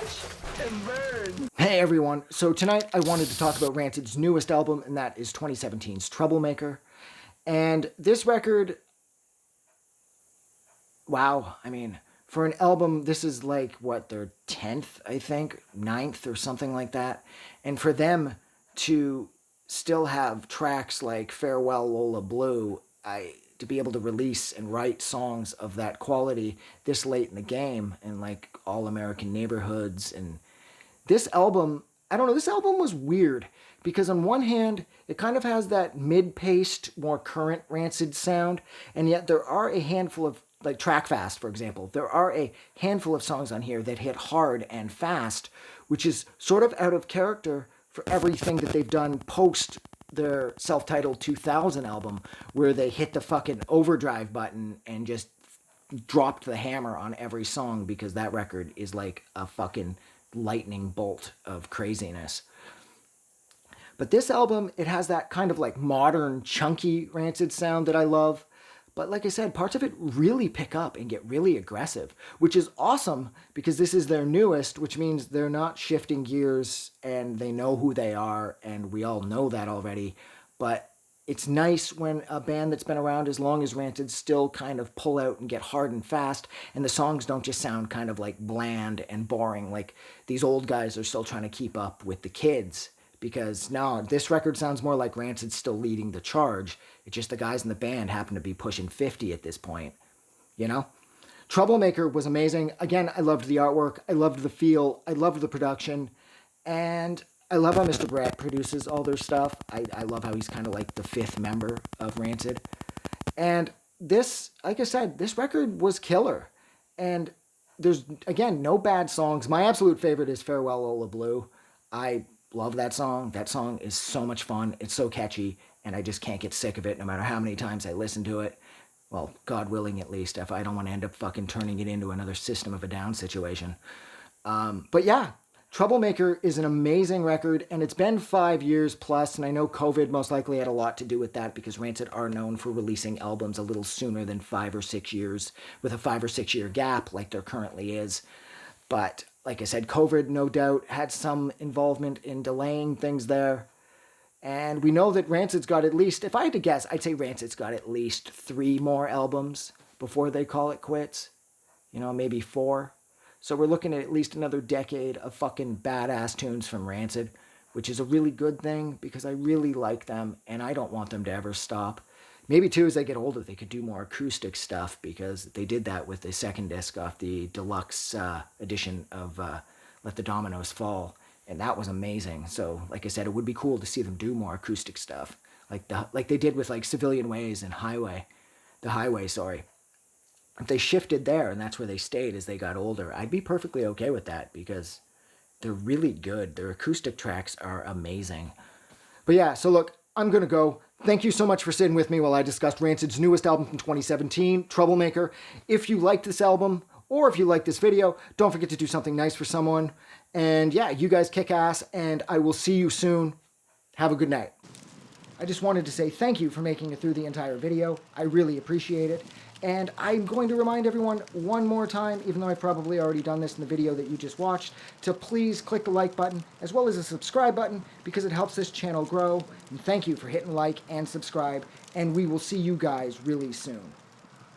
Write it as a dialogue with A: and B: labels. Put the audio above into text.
A: watch and burn.
B: Hey everyone, so tonight I wanted to talk about Rancid's newest album, and that is 2017's Troublemaker. And this record, wow, I mean, for an album, this is like, what, their 10th, I think, 9th or something like that. And for them to still have tracks like Farewell Lola Blue, to be able to release and write songs of that quality this late in the game, and like All American Neighborhoods, and this album, I don't know, this album was weird because on one hand, it kind of has that mid-paced, more current Rancid sound, and yet there are a handful of, like Track Fast, for example, there are a handful of songs on here that hit hard and fast, which is sort of out of character for everything that they've done post their self-titled 2000 album, where they hit the fucking overdrive button and just dropped the hammer on every song, because that record is like a fucking lightning bolt of craziness. But this album, it has that kind of like modern, chunky Rancid sound that I love. But like I said, parts of it really pick up and get really aggressive, which is awesome because this is their newest, which means they're not shifting gears and they know who they are, and we all know that already. But it's nice when a band that's been around as long as Rancid still kind of pull out and get hard and fast, and the songs don't just sound kind of like bland and boring, like these old guys are still trying to keep up with the kids. Because no, this record sounds more like Rancid's still leading the charge. It's just the guys in the band happen to be pushing 50 at this point, you know? Troublemaker was amazing. Again, I loved the artwork. I loved the feel. I loved the production. And I love how Mr. Brett produces all their stuff. I love how he's kind of like the fifth member of Rancid. And this, like I said, this record was killer. And there's, again, no bad songs. My absolute favorite is Farewell Lola Blue. I love that song. That song is so much fun. It's so catchy, and I just can't get sick of it no matter how many times I listen to it. Well, God willing, at least, if I don't want to end up fucking turning it into another System of a Down situation. But yeah, Troublemaker is an amazing record, and it's been 5 years plus, and I know COVID most likely had a lot to do with that, because Rancid are known for releasing albums a little sooner than 5 or 6 years, with a 5 or 6 year gap like there currently is. But like I said, COVID, no doubt, had some involvement in delaying things there. And we know that Rancid's got at least, if I had to guess, I'd say Rancid's got at least 3 more albums before they call it quits. You know, maybe 4. So we're looking at least another decade of fucking badass tunes from Rancid, which is a really good thing because I really like them and I don't want them to ever stop. Maybe, too, as they get older, they could do more acoustic stuff, because they did that with the second disc off the deluxe edition of Let the Dominoes Fall, and that was amazing. So, like I said, it would be cool to see them do more acoustic stuff, like they did with like Civilian Ways and The Highway. If they shifted there and that's where they stayed as they got older, I'd be perfectly okay with that, because they're really good. Their acoustic tracks are amazing. But yeah, so look, I'm going to go. Thank you so much for sitting with me while I discussed Rancid's newest album from 2017, Troublemaker. If you liked this album, or if you liked this video, don't forget to do something nice for someone. And yeah, you guys kick ass, and I will see you soon. Have a good night. I just wanted to say thank you for making it through the entire video. I really appreciate it. And I'm going to remind everyone one more time, even though I've probably already done this in the video that you just watched, to please click the like button as well as the subscribe button, because it helps this channel grow. And thank you for hitting like and subscribe, and we will see you guys really soon.